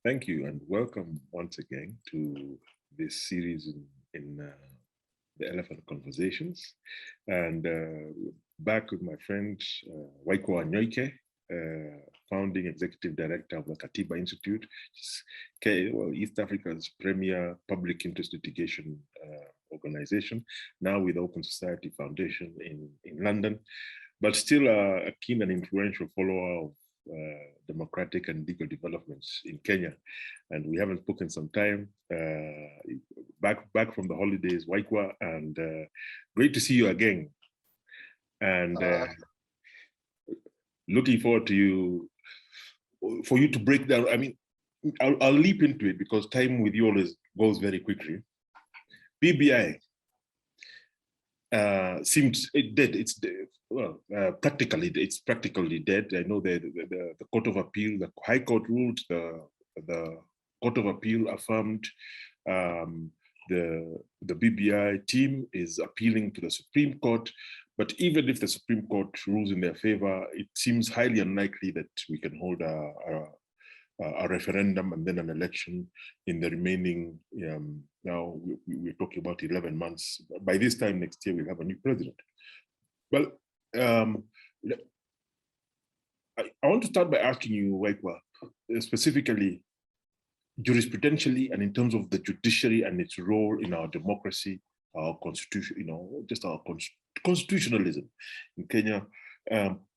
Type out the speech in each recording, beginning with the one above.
Thank you, and welcome once again to this series in the Elephant Conversations. And back with my friend Waikwa Wanyoike, founding executive director of the Katiba Institute, East Africa's premier public interest litigation organization, now with Open Society Foundation in London, but still a keen and influential follower of democratic and legal developments in Kenya. And we haven't spoken some time. Back from the holidays, Waikwa, and great to see you again. And looking forward to for you to break down. I mean, I'll leap into it because time with you always goes very quickly. BBI seems dead. It's dead. Well, practically, it's practically dead. I know the Court of Appeal, the High Court ruled, the Court of Appeal affirmed. The BBI team is appealing to the Supreme Court, but even if the Supreme Court rules in their favor, it seems highly unlikely that we can hold a referendum and then an election in the remaining, now we're talking about 11 months. By this time next year, we'll have a new president. Well, I want to start by asking you, Waikwa, specifically, jurisprudentially and in terms of the judiciary and its role in our democracy, our constitution, just our constitutionalism in Kenya.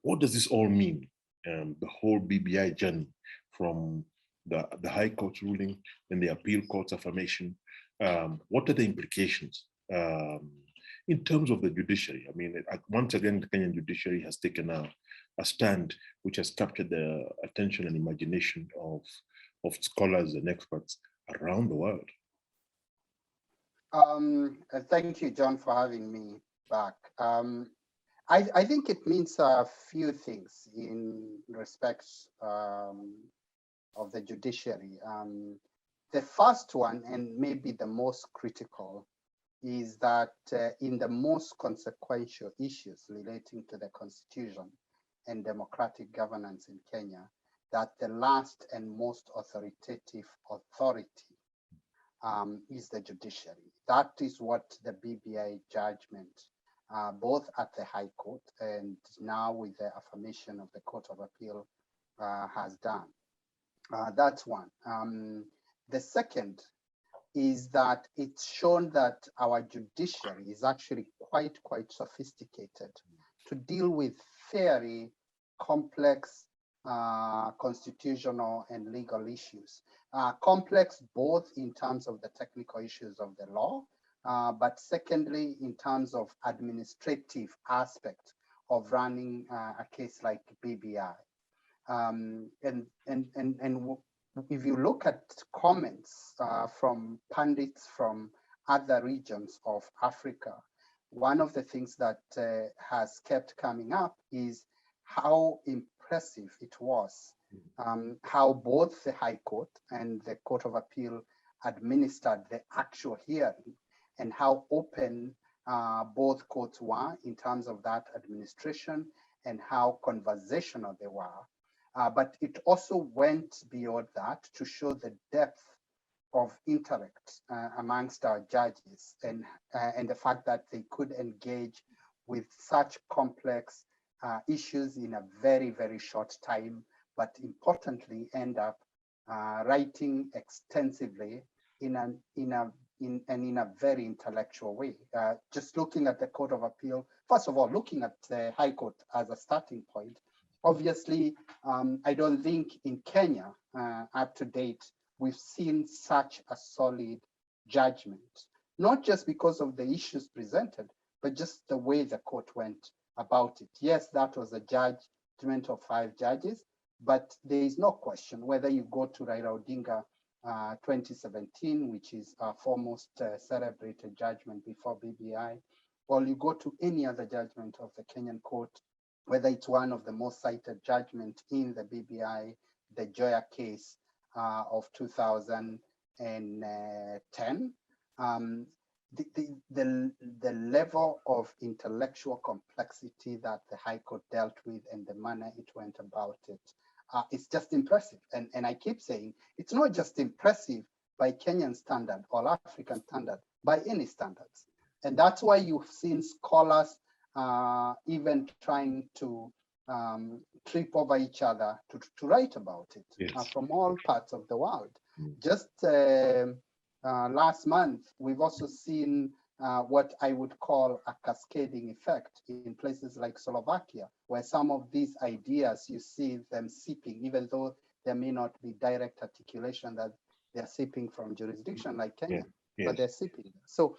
What does this all mean? The whole BBI journey from the High Court ruling and the Appeal Court's affirmation. What are the implications in terms of the judiciary? I mean, once again, the Kenyan judiciary has taken a stand which has captured the attention and imagination of scholars and experts around the world. Thank you, John, for having me back. I think it means a few things in respect of the judiciary. The first one, and maybe the most critical, is that in the most consequential issues relating to the Constitution and democratic governance in Kenya, that the last and most authoritative authority is the judiciary. That is what the BBI judgment, both at the High Court and now with the affirmation of the Court of Appeal, has done. That's one. The second is that it's shown that our judiciary is actually quite sophisticated to deal with very complex constitutional and legal issues. Complex both in terms of the technical issues of the law, but secondly, in terms of administrative aspect of running a case like BBI. And if you look at comments from pundits from other regions of Africa, one of the things that has kept coming up is how impressive it was, how both the High Court and the Court of Appeal administered the actual hearing and how open both courts were in terms of that administration and how conversational they were. But it also went beyond that to show the depth of intellect amongst our judges and the fact that they could engage with such complex issues in a very short time, but importantly end up writing extensively in a very intellectual way. Just looking at the Court of Appeal, first of all, looking at the High Court as a starting point, obviously, I don't think in Kenya up to date, we've seen such a solid judgment, not just because of the issues presented, but just the way the court went about it. Yes, that was a judgment of 5 judges, but there is no question whether you go to Raila Odinga 2017, which is our foremost celebrated judgment before BBI, or you go to any other judgment of the Kenyan court, whether it's one of the most cited judgment in the BBI, the Joya case of 2010, the level of intellectual complexity that the High Court dealt with and the manner it went about it it's just impressive. And I keep saying, it's not just impressive by Kenyan standard or African standard, by any standards. And that's why you've seen scholars even trying to trip over each other to write about it. Yes. From all parts of the world. Mm. Just last month, we've also seen what I would call a cascading effect in places like Slovakia, where some of these ideas, you see them seeping, even though there may not be direct articulation that they're seeping from jurisdiction like Kenya, Yeah. but they're seeping. So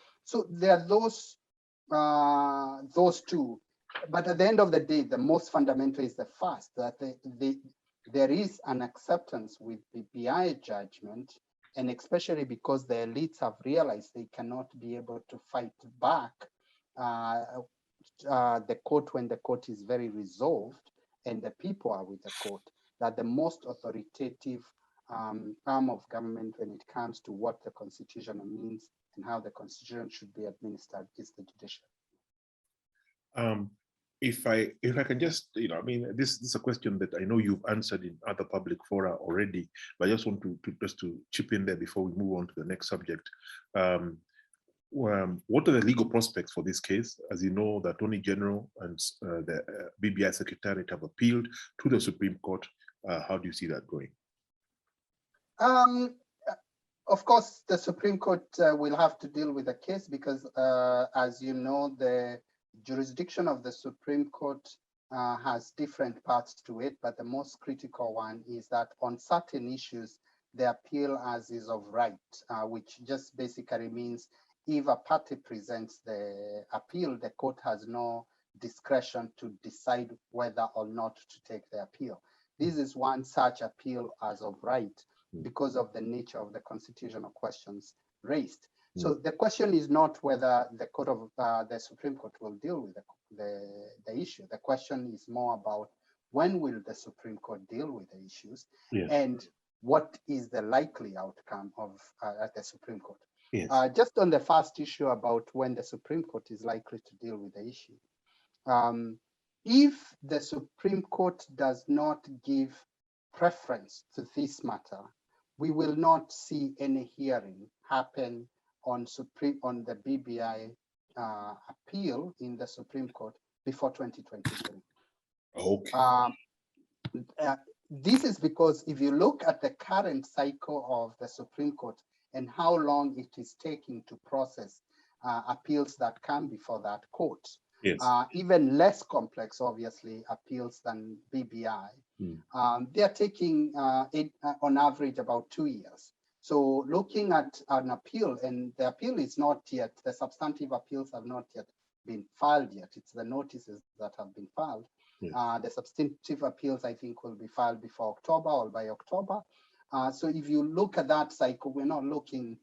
there are those two. But at the end of the day, the most fundamental is the first, that there is an acceptance with BBI judgment, and especially because the elites have realized they cannot be able to fight back the court when the court is very resolved and the people are with the court, that the most authoritative arm of government when it comes to what the constitution means and how the constitution should be administered is the judiciary. If I can just, I mean, this is a question that I know you've answered in other public fora already, but I just want to chip in there before we move on to the next subject. What are the legal prospects for this case? As you know, the Attorney General and the BBI Secretariat have appealed to the Supreme Court. How do you see that going? Of course, the Supreme Court will have to deal with the case because, as you know, the jurisdiction of the Supreme Court has different parts to it, but the most critical one is that on certain issues, the appeal as is of right, which just basically means if a party presents the appeal, the court has no discretion to decide whether or not to take the appeal. This is one such appeal as of right because of the nature of the constitutional questions raised. So the question is not whether the Supreme Court will deal with the issue. The question is more about when will the Supreme Court deal with the issues, yes, and what is the likely outcome of at the Supreme Court. Yes. Just on the first issue about when the Supreme Court is likely to deal with the issue. If the Supreme Court does not give preference to this matter, we will not see any hearing happen on the BBI appeal in the Supreme Court before 2023. Okay. This is because if you look at the current cycle of the Supreme Court and how long it is taking to process appeals that come before that court, yes, even less complex, obviously, appeals than BBI, they are taking on average about 2 years. So looking at an appeal, and the appeal is not yet, the substantive appeals have not yet been filed yet. It's the notices that have been filed. Yes. The substantive appeals, I think, will be filed before October or by October. So if you look at that cycle, we're not looking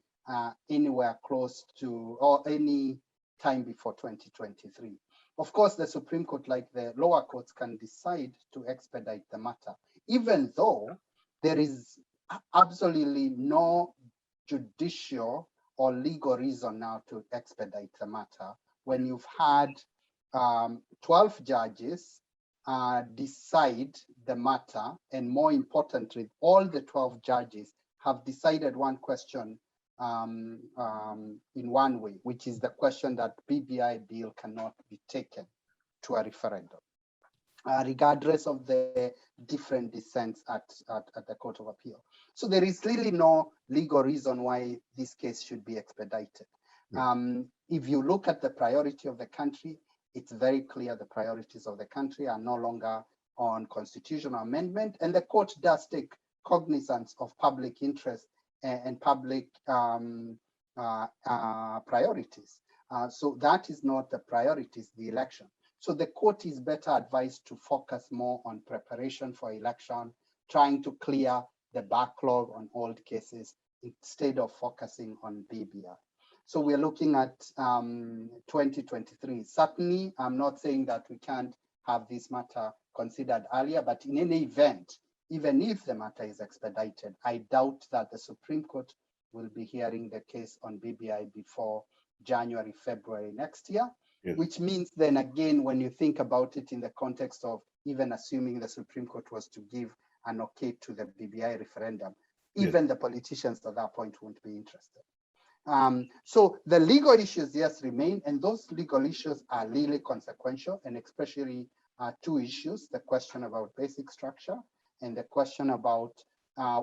anywhere close to or any time before 2023. Of course, the Supreme Court, like the lower courts, can decide to expedite the matter, even though there is absolutely no judicial or legal reason now to expedite the matter when you've had 12 judges decide the matter, and more importantly, all the 12 judges have decided one question in one way, which is the question that BBI bill cannot be taken to a referendum, regardless of the different dissents at the Court of Appeal. So there is really no legal reason why this case should be expedited. If you look at the priority of the country, it's very clear the priorities of the country are no longer on constitutional amendment, and the court does take cognizance of public interest and public priorities. So that is not the priority, it's the election. So the court is better advised to focus more on preparation for election, trying to clear the backlog on old cases instead of focusing on BBI. So we're looking at 2023. Certainly, I'm not saying that we can't have this matter considered earlier, but in any event, even if the matter is expedited, I doubt that the Supreme Court will be hearing the case on BBI before January, February next year, yes. Which means then again, when you think about it in the context of even assuming the Supreme Court was to give an okay to the BBI referendum. Even the politicians at that point won't be interested. So the legal issues, yes, remain, and those legal issues are really consequential, and especially two issues: the question about basic structure and the question about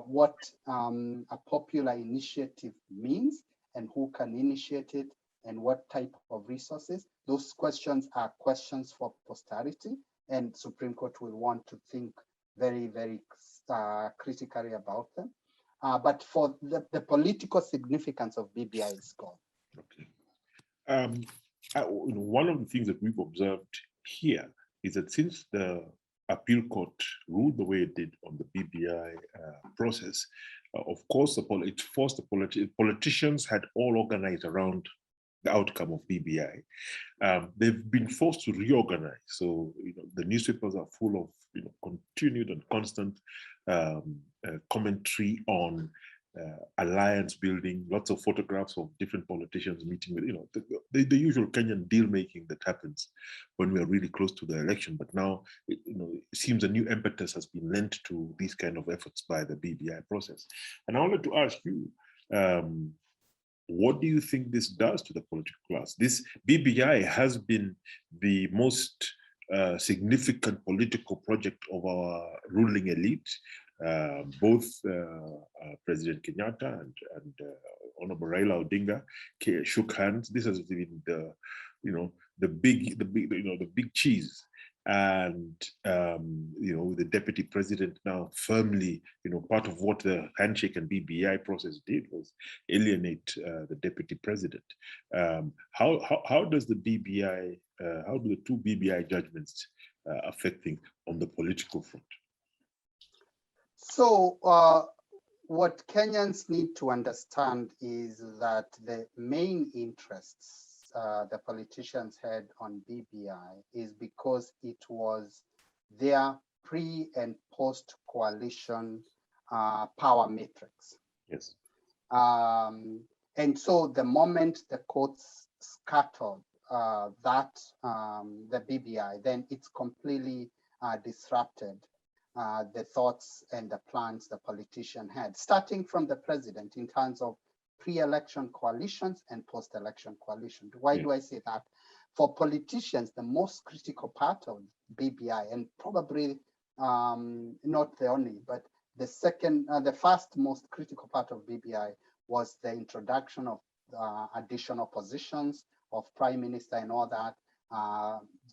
what a popular initiative means and who can initiate it and what type of resources. Those questions are questions for posterity, and Supreme Court will want to think very, very critically about them. But for the political significance of BBI is gone. Okay. One of the things that we've observed here is that since the appeal court ruled the way it did on the BBI process, of course, it forced the politicians had all organized around the outcome of BBI. They've been forced to reorganize. So the newspapers are full of continued and constant commentary on alliance building, lots of photographs of different politicians meeting with, the usual Kenyan deal making that happens when we are really close to the election. But now, it seems a new impetus has been lent to these kind of efforts by the BBI process. And I wanted to ask you, what do you think this does to the political class? This BBI has been the most significant political project of our ruling elite. Both President Kenyatta and Honorable Raila Odinga shook hands. This has been the big cheese, and the deputy president now firmly, part of what the handshake and BBI process did was alienate the deputy president. How does the BBI, how do the two BBI judgments affect things on the political front? So what Kenyans need to understand is that the main interests the politicians had on BBI is because it was their pre and post coalition power matrix. Yes. And so the moment the courts scattered the BBI, then it's completely disrupted the thoughts and the plans the politician had, starting from the president in terms of pre-election coalitions and post-election coalitions. Why do I say that? For politicians, the most critical part of BBI, and probably not the only, but the first most critical part of BBI was the introduction of additional positions of prime minister and all that,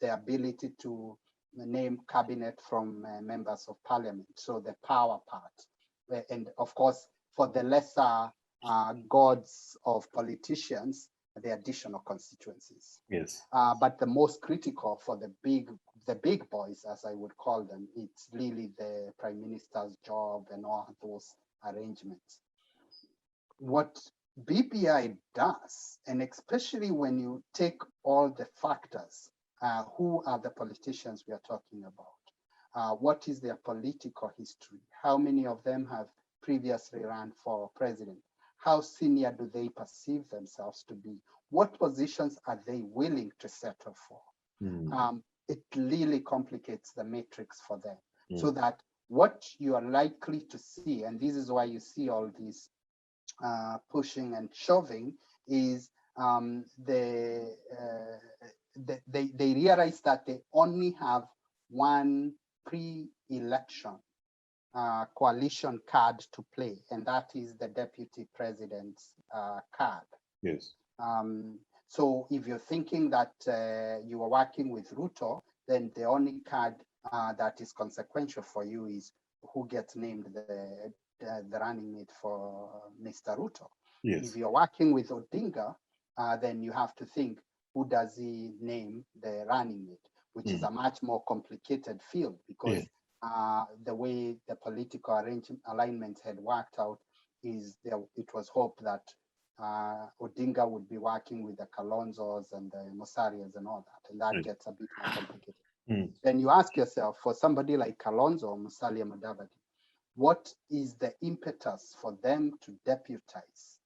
the ability to name cabinet from members of parliament, so the power part. And of course, for the lesser gods of politicians, the additional constituencies. Yes. But the most critical for the big boys, as I would call them, it's really the prime minister's job and all those arrangements. What BBI does, and especially when you take all the factors, who are the politicians we are talking about? What is their political history? How many of them have previously run for president? How senior do they perceive themselves to be? What positions are they willing to settle for? It really complicates the matrix for them, so that what you are likely to see, and this is why you see all these pushing and shoving, is they realize that they only have one pre-election coalition card to play, and that is the deputy president's card. Yes. So if you're thinking that you are working with Ruto, then the only card that is consequential for you is who gets named the running mate for Mr. Ruto. Yes. If you're working with Odinga, then you have to think, who does he name the running mate, which is a much more complicated field, because the way the political alignment had worked out is it was hoped that Odinga would be working with the Kalonzos and the Musarias and all that, and that gets a bit more complicated. Then you ask yourself, for somebody like Kalonzo or Musalia Mudavadi, what is the impetus for them to deputize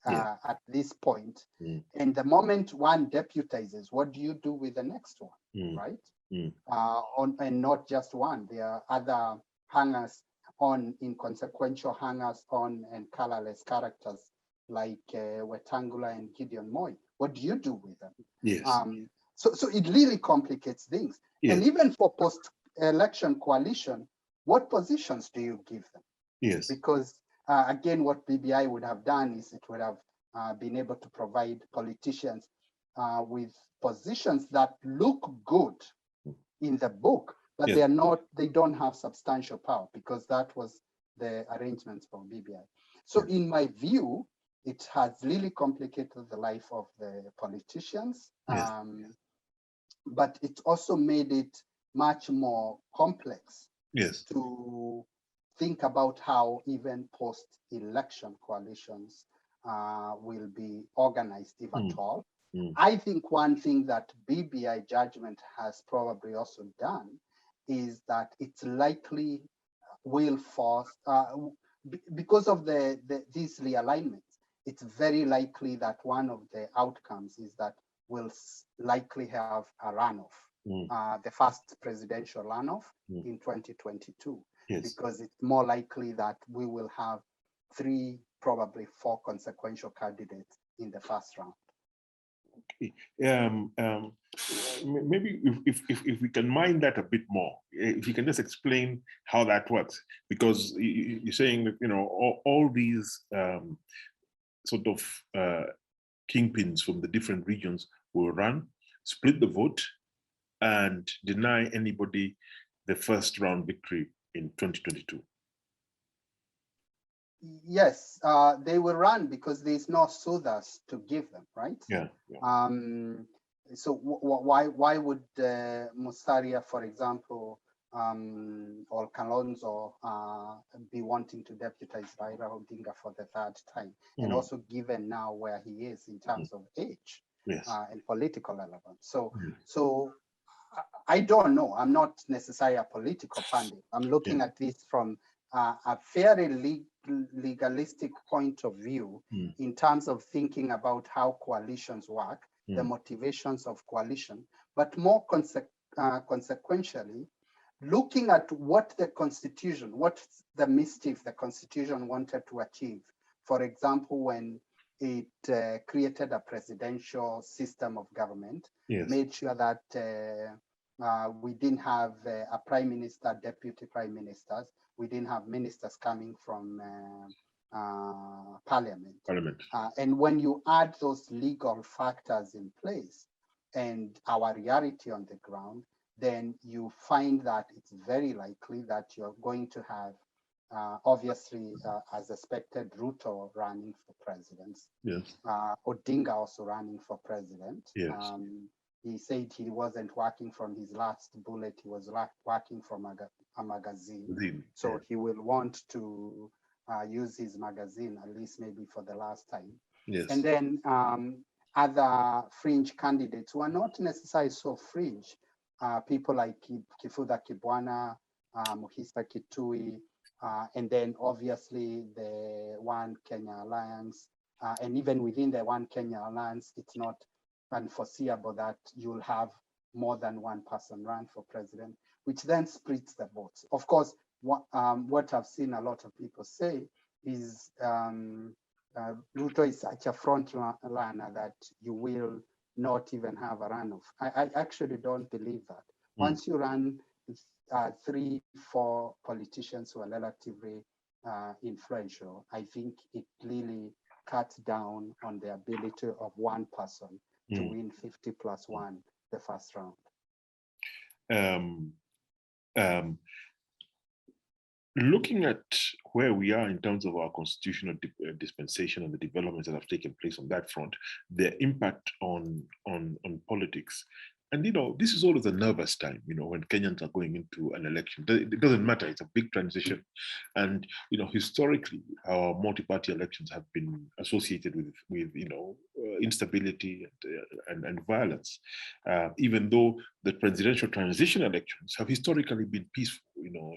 at this point? And the moment one deputizes, what do you do with the next one, right? And not just one. There are other hangers on inconsequential hangers-on and colorless characters like Wetangula and Gideon Moi? What do you do with them? Yes. So it really complicates things. Yes. And even for post-election coalition, what positions do you give them? Yes. Because again, what BBI would have done is it would have been able to provide politicians with positions that look good in the book, but Yes. they don't have substantial power, because that was the arrangements for BBI. So in my view, it has really complicated the life of the politicians, Yes. but it also made it much more complex Yes. to think about how even post-election coalitions will be organized, if at all. I think one thing that BBI judgment has probably also done is that it's likely will force, because of these realignments, it's very likely that one of the outcomes is that we'll likely have a runoff, the first presidential runoff in 2022, because it's more likely that we will have 3, probably 4 consequential candidates in the first round. Okay. Maybe if we can mine that a bit more, if you can just explain how that works, because you're saying that, you know, all these sort of kingpins from the different regions will run, split the vote, and deny anybody the first round victory in 2022. Yes, they will run because there's no Sothas to give them, right? Yeah. So why would Musalia, for example, or Kalonzo be wanting to deputize Raila Odinga for the 3rd time? And also given now where he is in terms of age and political relevance. So I don't know. I'm not necessarily a political pundit. I'm looking at this from a very legalistic point of view in terms of thinking about how coalitions work, the motivations of coalition, but more consequentially, looking at what the Constitution, what the mischief the Constitution wanted to achieve. For example, when it created a presidential system of government, made sure that we didn't have a prime minister, deputy prime ministers. We didn't have ministers coming from parliament. And when you add those legal factors in place and our reality on the ground, then you find that it's very likely that you're going to have, obviously, as expected, Ruto running for president. Odinga also running for president. He said he wasn't working from his last bullet, he was working from a magazine. So he will want to use his magazine, at least maybe for the last time. And then other fringe candidates who are not necessarily so fringe, people like Kifuda Kibwana, Muhisa Kitui, and then obviously the One Kenya Alliance. And even within the One Kenya Alliance, it's not unforeseeable that you'll have more than one person run for president, which then splits the votes. Of course, what I've seen a lot of people say is Ruto is such a front runner that you will not even have a runoff. I actually don't believe that. Once you run 3, 4 politicians who are relatively influential, I think it really cuts down on the ability of one person to win 50+1 the first round. Looking at where we are in terms of our constitutional dispensation and the developments that have taken place on that front, their impact on politics. And, you know, this is always a nervous time, you know, when Kenyans are going into an election. It doesn't matter, it's a big transition. And, you know, historically, our multi-party elections have been associated with you know, instability and violence, even though the presidential transition elections have historically been peaceful. You know,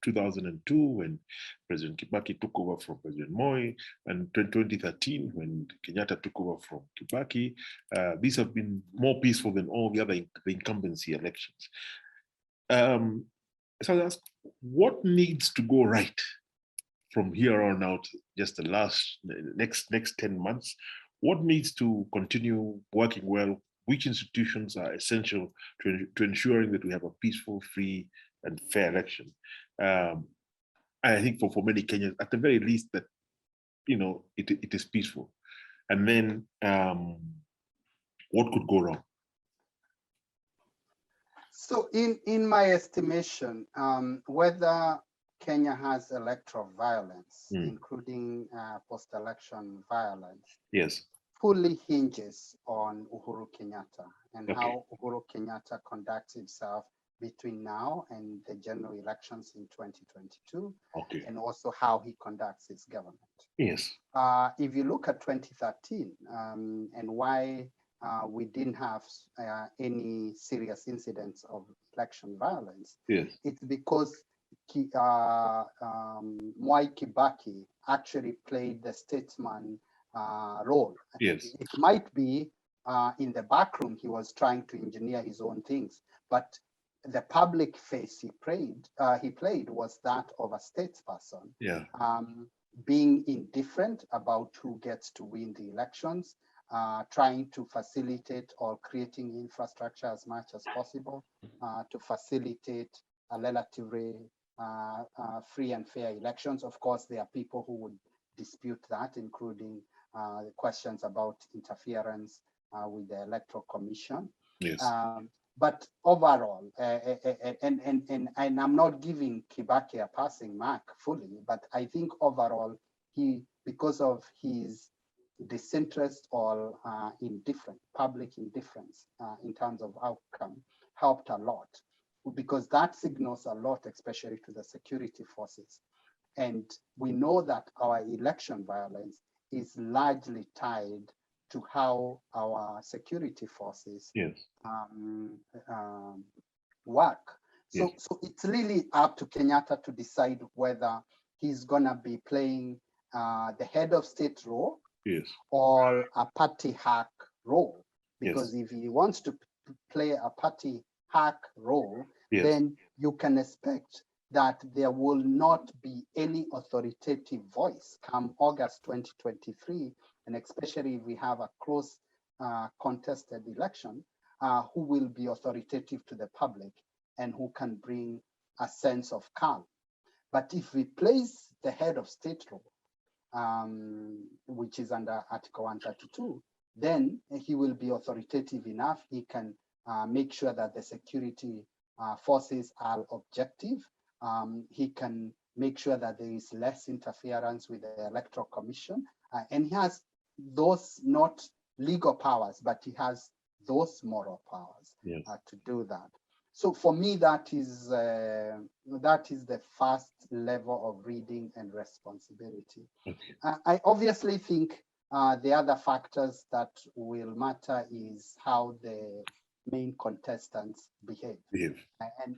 2002 when President Kibaki took over from President Moi, and 2013 when Kenyatta took over from Kibaki. These have been more peaceful than all the other incumbency elections. So I ask, what needs to go right from here on out, just the next 10 months? What needs to continue working well? Which institutions are essential to ensuring that we have a peaceful, free, and fair election? I think for many Kenyans, at the very least, that it is peaceful. And then what could go wrong? So in my estimation, whether Kenya has electoral violence, including post-election violence, yes, fully hinges on Uhuru Kenyatta and how Uhuru Kenyatta conducts himself between now and the general elections in 2022, and also how he conducts his government. Yes. If you look at 2013 and why we didn't have any serious incidents of election violence, yes, it's because Mwai Kibaki actually played the statesman role. Yes. It might be in the back room he was trying to engineer his own things, but the public face he played was that of a statesperson. Yeah. Being indifferent about who gets to win the elections, trying to facilitate or creating infrastructure as much as possible to facilitate a relatively free and fair elections. Of course, there are people who would dispute that, including the questions about interference with the Electoral Commission. Yes. But overall, and I'm not giving Kibaki a passing mark fully, but I think overall, he, because of his disinterest or public indifference in terms of outcome, helped a lot, because that signals a lot, especially to the security forces. And we know that our election violence is largely tied to how our security forces work. So it's really up to Kenyatta to decide whether he's gonna be playing the head of state role or a party hack role. Because if he wants to play a party hack role, then you can expect that there will not be any authoritative voice come August 2023, and especially if we have a close contested election, who will be authoritative to the public and who can bring a sense of calm. But if we place the head of state role, which is under Article 132, then he will be authoritative enough. He can make sure that the security forces are objective. He can make sure that there is less interference with the Electoral Commission. And he has those not legal powers, but he has those moral powers to do that. So for me, that is the first level of reading and responsibility. I obviously think the other factors that will matter is how the main contestants behave.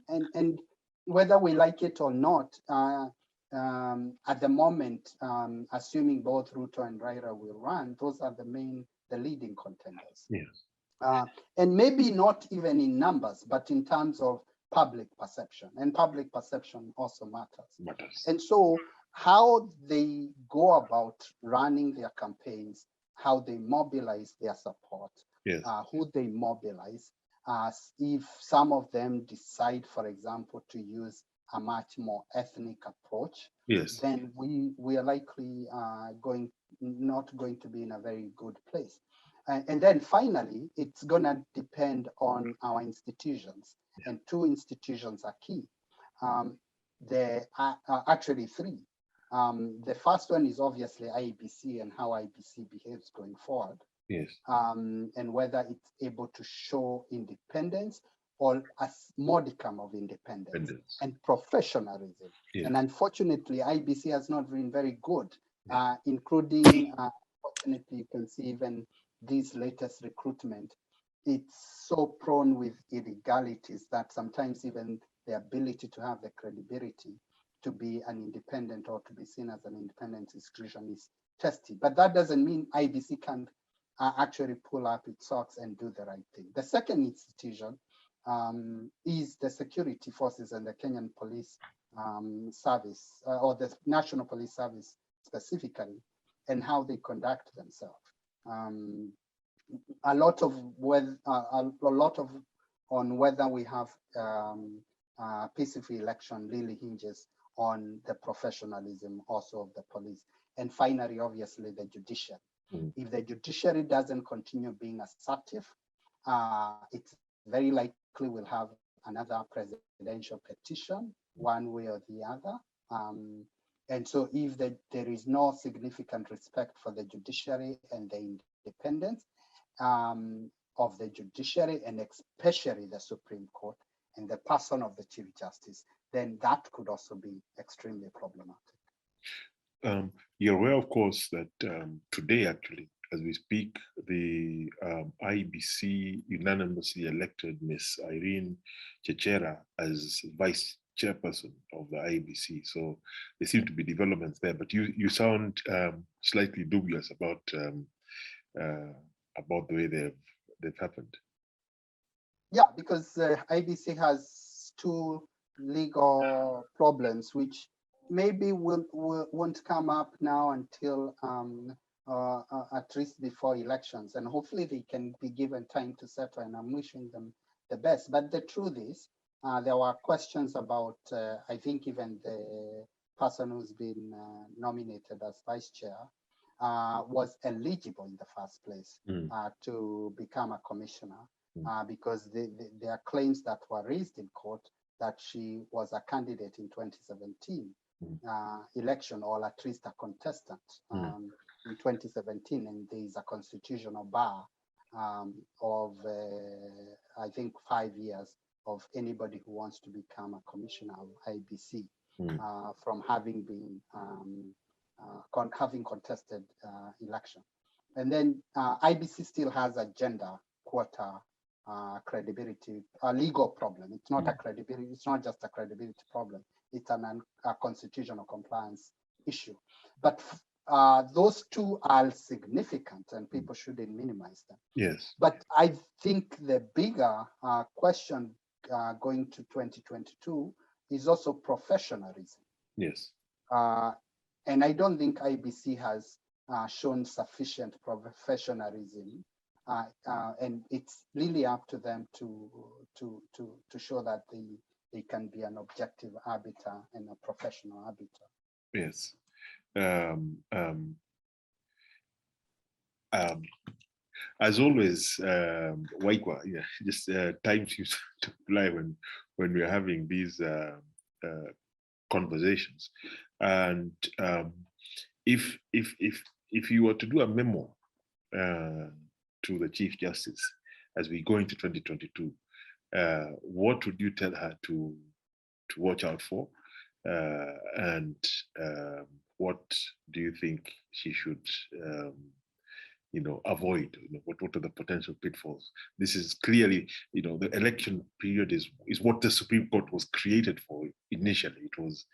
And whether we like it or not, at the moment, assuming both Ruto and Raila will run, those are the leading contenders. And maybe not even in numbers, but in terms of public perception. And public perception also matters. And so how they go about running their campaigns, how they mobilize their support, who they mobilize, if some of them decide, for example, to use a much more ethnic approach, then we are likely not going to be in a very good place. And then finally, it's going to depend on our institutions. And two institutions are key. There are actually three. The first one is obviously IBC and how IBC behaves going forward. And whether it's able to show independence or a modicum of independence and professionalism. And unfortunately, IBC has not been very good, including, unfortunately, you can see even this latest recruitment. It's so prone with illegalities that sometimes even the ability to have the credibility to be an independent or to be seen as an independent institution is tested. But that doesn't mean IBC can actually pull up its socks and do the right thing. The second institution is the security forces and the Kenyan Police Service, or the National Police Service specifically, and how they conduct themselves. A lot of on whether we have peaceful election really hinges on the professionalism also of the police. And finally, obviously, the judiciary. If the judiciary doesn't continue being assertive, it's very likely we'll have another presidential petition, one way or the other. And so if there is no significant respect for the judiciary and the independence of the judiciary, and especially the Supreme Court and the person of the Chief Justice, then that could also be extremely problematic. You're aware, of course, that today, actually, as we speak, the IBC unanimously elected Ms. Irene Chechera as vice chairperson of the IBC. So there seem to be developments there, but you sound slightly dubious about the way they've happened. Yeah, because IBC has two legal problems, which maybe won't come up now until at least before elections, and hopefully they can be given time to settle, and I'm wishing them the best. But the truth is, there were questions about, I think even the person who's been nominated as vice chair was eligible in the first place to become a commissioner, because there are claims that were raised in court that she was a candidate in 2017 election, or at least a contestant in 2017, and there is a constitutional bar of I think 5 years of anybody who wants to become a commissioner of IBC from having been having contested election. And then IBC still has a gender quota credibility, a legal problem. It's not a credibility, it's not just a credibility problem, it's a constitutional compliance issue. But those two are significant and people shouldn't minimize them. Yes. But I think the bigger question going to 2022 is also professionalism. Yes. And I don't think IBC has shown sufficient professionalism, and it's really up to them to show that they can be an objective arbiter and a professional arbiter. Yes. As always, Waikwa, yeah, just time seems to fly when we're having these conversations. And if you were to do a memo to the Chief Justice as we go into 2022, what would you tell her to watch out for, and what do you think she should avoid? What are the potential pitfalls? This is clearly, the election period is what the Supreme Court was created for initially. It was,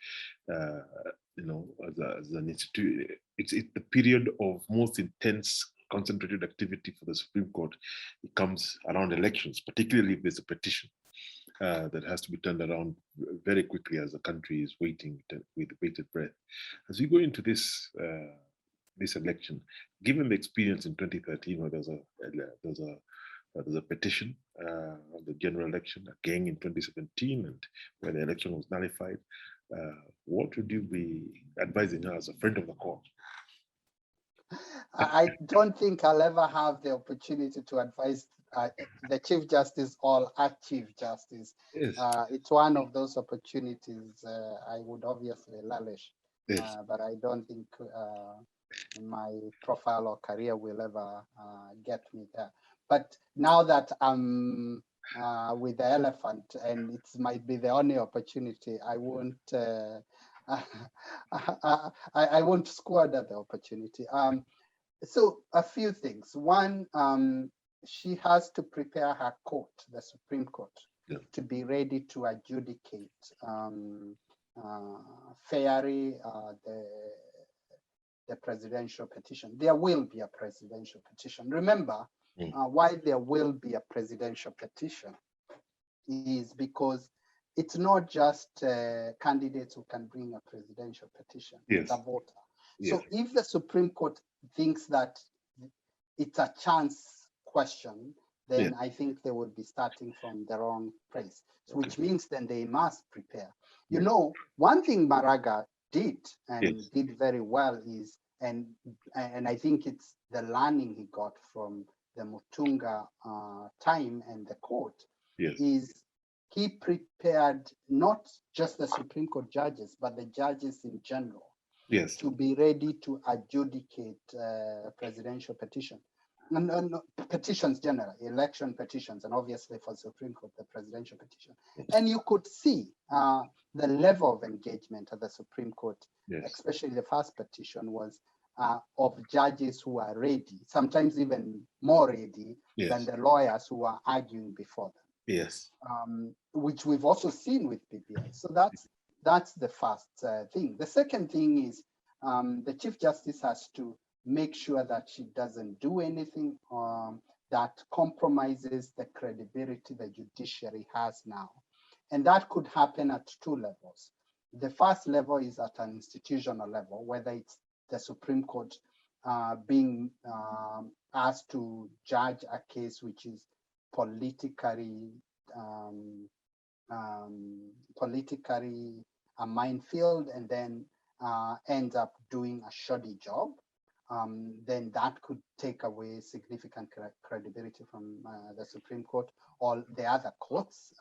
as an institute, it's the period of most intense concentrated activity for the Supreme Court. It comes around elections, particularly if there's a petition that has to be turned around very quickly as the country is waiting with bated breath. As we go into this election, given the experience in 2013, where there's a petition on the general election, again in 2017, and where the election was nullified, what would you be advising her as a friend of the court? I don't think I'll ever have the opportunity to advise the Chief Justice or a Chief Justice. Yes. It's one of those opportunities I would obviously relish, Yes. but I don't think my profile or career will ever get me there. But now that I'm with the elephant, and it might be the only opportunity, I won't I won't squander the opportunity. So a few things. One, she has to prepare her court, the Supreme Court, to be ready to adjudicate fairly the presidential petition. There will be a presidential petition. Remember, why there will be a presidential petition is because it's not just candidates who can bring a presidential petition, it's a voter. So if the Supreme Court thinks that it's a chance question, then I think they would be starting from the wrong place, which means then they must prepare. You know, one thing Maraga did and did very well is, and I think it's the learning he got from the Mutunga time and the court, is he prepared not just the Supreme Court judges, but the judges in general to be ready to adjudicate presidential petition. No, petitions generally, election petitions, and obviously for Supreme Court, the presidential petition. And you could see the level of engagement at the Supreme Court, especially the first petition, was of judges who are ready, sometimes even more ready than the lawyers who are arguing before them. Which we've also seen with BBI. So that's the first thing. The second thing is the Chief Justice has to make sure that she doesn't do anything that compromises the credibility the judiciary has now. And that could happen at two levels. The first level is at an institutional level, whether it's the Supreme Court being asked to judge a case which is politically a minefield and then ends up doing a shoddy job. Then that could take away significant credibility from the Supreme Court or the other courts,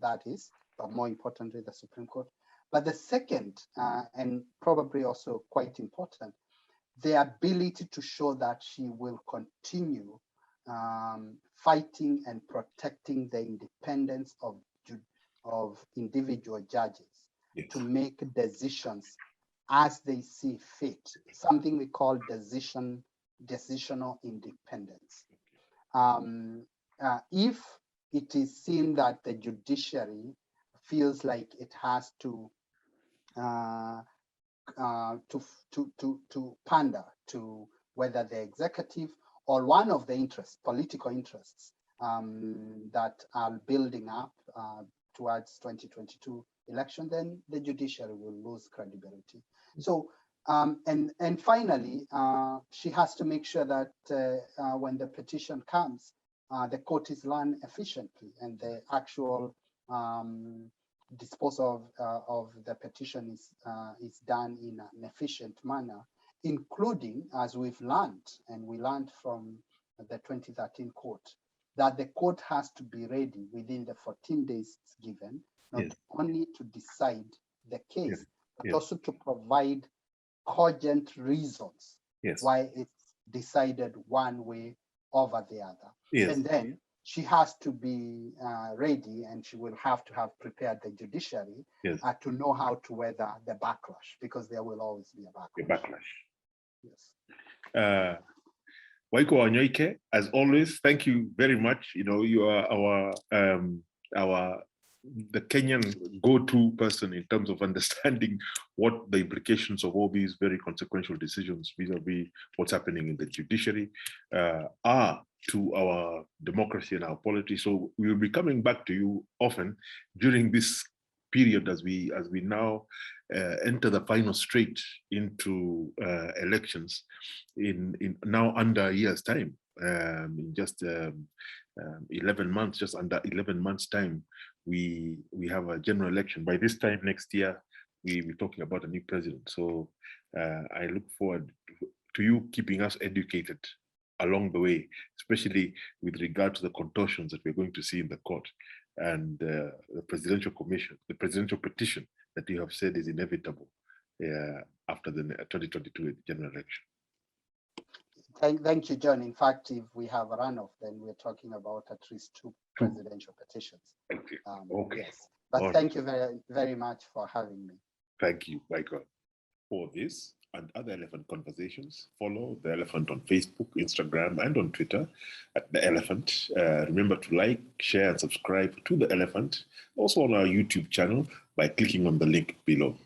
that is, but more importantly, the Supreme Court. But the second, and probably also quite important, the ability to show that she will continue fighting and protecting the independence of individual judges to make decisions as they see fit, something we call decisional independence. If it is seen that the judiciary feels like it has to pander to whether the executive or one of the interests, political interests that are building up towards 2022 election, then the judiciary will lose credibility. So, and finally, she has to make sure that when the petition comes, the court is run efficiently and the actual disposal of the petition is done in an efficient manner, including, as we've learned, and we learned from the 2013 court, that the court has to be ready within the 14 days given, not only to decide the case, but also to provide cogent reasons why it's decided one way over the other. And then she has to be ready, and she will have to have prepared the judiciary to know how to weather the backlash, because there will always be a backlash. Waikwa Wanyoike, as always, thank you very much. You know, you are the Kenyan go-to person in terms of understanding what the implications of all these very consequential decisions vis-a-vis what's happening in the judiciary are to our democracy and our polity. So we will be coming back to you often during this period as we now enter the final straight into elections in now under a year's time, in just 11 months, just under 11 months time, we have a general election. By this time next year, we're talking about a new president. So I look forward to you keeping us educated along the way, especially with regard to the contortions that we're going to see in the court and the presidential commission, the presidential petition that you have said is inevitable after the 2022 general election. Thank you, John. In fact, if we have a runoff, then we're talking about at least 2 presidential petitions. Thank you. Yes. But thank you very, very much for having me. Thank you, Michael. For this and other Elephant conversations, follow The Elephant on Facebook, Instagram, and on Twitter at The Elephant. Remember to like, share, and subscribe to The Elephant, also on our YouTube channel by clicking on the link below.